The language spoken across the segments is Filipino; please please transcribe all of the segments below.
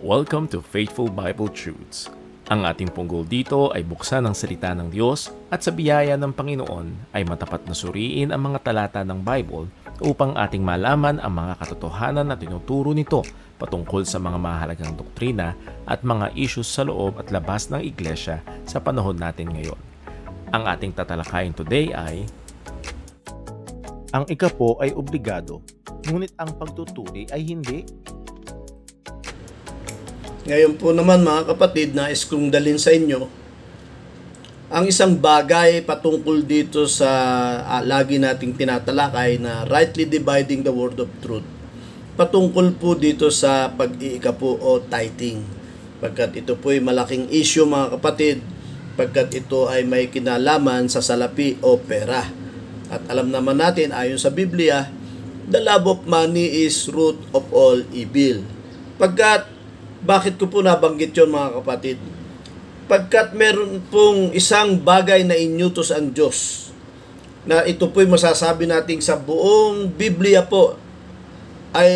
Welcome to Faithful Bible Truths. Ang ating punggol dito ay buksan ang salita ng Diyos at sa biyaya ng Panginoon ay matapat na suriin ang mga talata ng Bible upang ating malaman ang mga katotohanan na tinuturo nito patungkol sa mga mahalagang doktrina at mga issues sa loob at labas ng iglesia sa panahon natin ngayon. Ang ating tatalakayin today ay ang ikapo ay obligado, ngunit ang pagtuturi ay hindi. Ngayon po naman mga kapatid, nais kong dalhin sa inyo ang isang bagay patungkol dito sa lagi nating tinatalakay na rightly dividing the word of truth. Patungkol po dito sa pag-iikapo o tithing. Pagkat ito po ay malaking issue mga kapatid, pagkat ito ay may kinalaman sa salapi o pera. At alam naman natin ayon sa Biblia, the love of money is root of all evil. Bakit ko po nabanggit yun mga kapatid? Pagkat meron pong isang bagay na inyutos ang Diyos, na ito po'y masasabi natin sa buong Biblia po, ay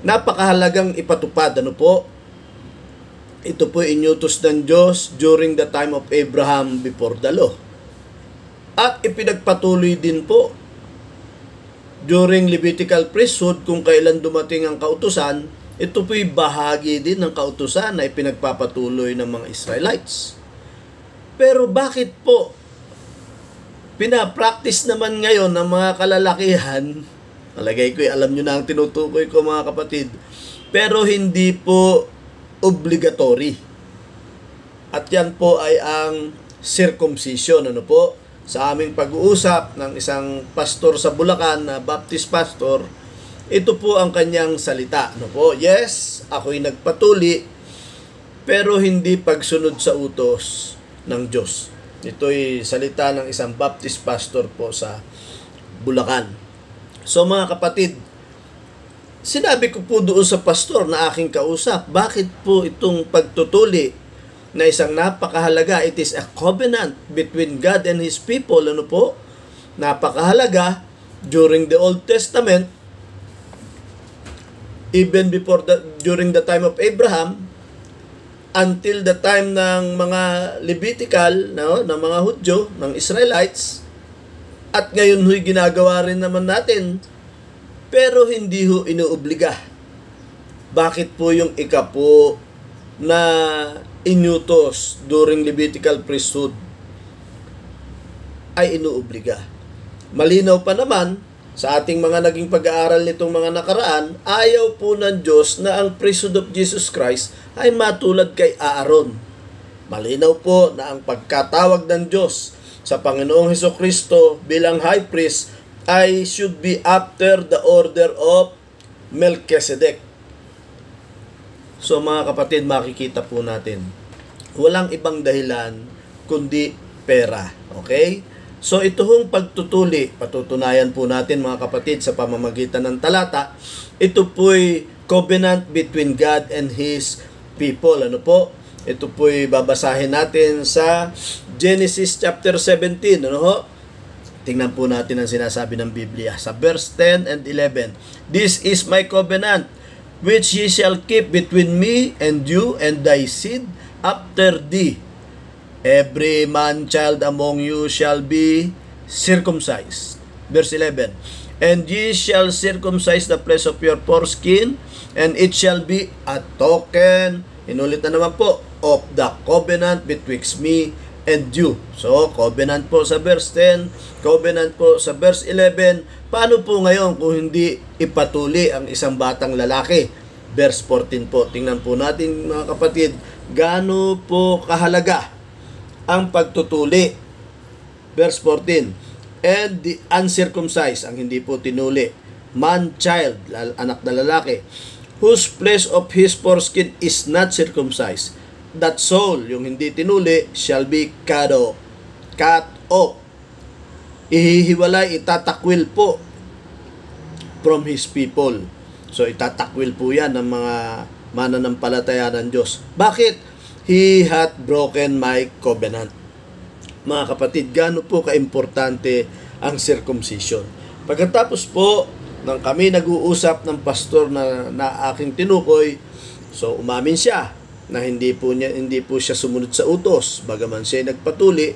napakahalagang ipatupad. Ano po? Ito po'y inyutos ng Diyos during the time of Abraham before the law. At ipinagpatuloy din po during Levitical priesthood kung kailan dumating ang kautusan. Ito po'y bahagi din ng kautusan na ipinagpapatuloy ng mga Israelites. Pero bakit po pinapractice naman ngayon ng mga kalalakihan? Malagay ko, alam nyo na ang tinutukoy ko mga kapatid. Pero hindi po obligatory. At yan po ay ang circumcision. Ano po? Sa aming pag-uusap ng isang pastor sa Bulacan, na Baptist pastor, ito po ang kanyang salita. Ano po? Yes, ako'y nagpatuli, pero hindi pagsunod sa utos ng Diyos. Ito'y salita ng isang Baptist pastor po sa Bulacan. So mga kapatid, sinabi ko po doon sa pastor na aking kausap, bakit po itong pagtutuli na isang napakahalaga, it is a covenant between God and His people. Ano po? Napakahalaga during the Old Testament, even during the time of Abraham, until the time ng mga Levitical, ng mga Hudyo, ng Israelites, at ngayon ho'y ginagawa rin naman natin, pero hindi ho inuobliga. Bakit po yung ikapo na inyutos during Levitical priesthood ay inuobliga? Malinaw pa naman sa ating mga naging pag-aaral nitong mga nakaraan, ayaw po ng Diyos na ang priesthood of Jesus Christ ay matulad kay Aaron. Malinaw po na ang pagkatawag ng Diyos sa Panginoong Hesukristo bilang high priest ay should be after the order of Melchizedek. So mga kapatid, makikita po natin, walang ibang dahilan kundi pera. Okay? So ito hong pagtutuli, patutunayan po natin mga kapatid sa pamamagitan ng talata, ito po'y covenant between God and His people. Ano po? Ito po'y babasahin natin sa Genesis chapter 17. Ano ho? Tingnan po natin ang sinasabi ng Biblia sa verse 10 and 11. This is my covenant, which ye shall keep between me and you and thy seed after thee. Every man-child among you shall be circumcised. Verse 11. And ye shall circumcise the flesh of your foreskin, and it shall be a token, inulit na naman po, of the covenant betwixt me and you. So, covenant po sa verse 10, covenant po sa verse 11. Paano po ngayon kung hindi ipatuli ang isang batang lalaki? Verse 14 po. Tingnan po natin mga kapatid, gaano po kahalaga ang pagtutuli. Verse 14. And the uncircumcised, ang hindi po tinuli, man-child, anak na lalaki, whose flesh of his foreskin is not circumcised, that soul, yung hindi tinuli, shall be cut off. Cut off. Ihihiwalay, itatakwil po from his people. So itatakwil po yan ng mga mananampalataya ng Diyos. Bakit? He hath broken my covenant. Mga kapatid, gaano po kaimportante ang circumcision. Pagkatapos po nang kami nag-uusap ng pastor na aking tinukoy, So umamin siya na hindi po siya sumunod sa utos, bagaman siya nagpatuli.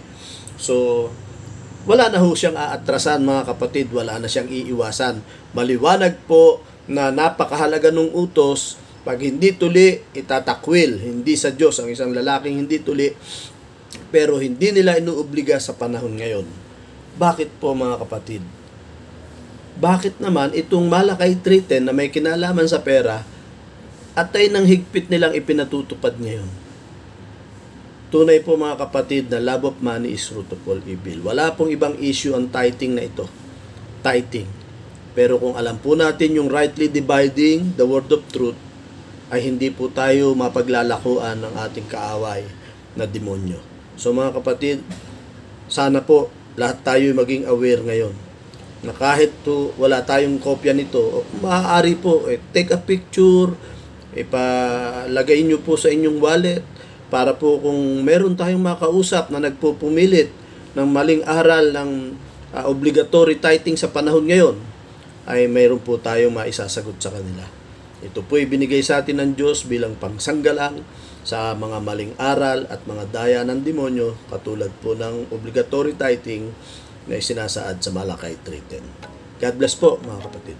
So wala na ho siyang aatrasan, mga kapatid, wala na siyang iiwasan. Maliwanag po na napakahalaga ng utos. Pag hindi tuli, itatakwil. Hindi sa Diyos ang isang lalaking hindi tuli, pero hindi nila inuobliga sa panahon ngayon. Bakit po, mga kapatid? Bakit naman itong Malakay 3:10 na may kinalaman sa pera at ay nang higpit nilang ipinatutupad ngayon? Tunay po, mga kapatid, na love of money is root of all evil. Wala pong ibang issue ang tithing na ito. Tithing. Pero kung alam po natin yung rightly dividing the word of truth, ay hindi po tayo mapaglalakuan ng ating kaaway na demonyo. So mga kapatid, sana po lahat tayo maging aware ngayon na kahit to wala tayong kopya nito, maaari po take a picture, ipalagay nyo po sa inyong wallet para po kung meron tayong makausap na nagpupumilit ng maling aral ng obligatory tithing sa panahon ngayon, ay mayroon po tayong maisasagot sa kanila. Ito po ibinigay sa atin ng Diyos bilang pangsanggalang sa mga maling aral at mga daya ng demonyo, katulad po ng obligatory tithing na isinasaad sa Malakay 3:10. God bless po, mga kapatid.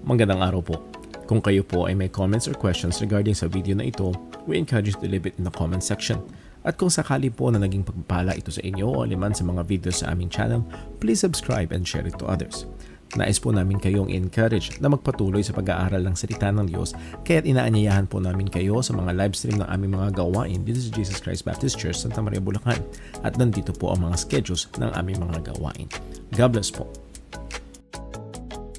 Magandang araw po. Kung kayo po ay may comments or questions regarding sa video na ito, we encourage you to leave it in the comment section. At kung sakali po na naging pagpapala ito sa inyo o aliman sa mga videos sa aming channel, please subscribe and share it to others. Nais po namin kayong encourage na magpatuloy sa pag-aaral ng salita ng Diyos, kaya't inaanyayahan po namin kayo sa mga live stream ng aming mga gawain dito sa Jesus Christ Baptist Church, Santa Maria, Bulacan. At nandito po ang mga schedules ng aming mga gawain. God bless po.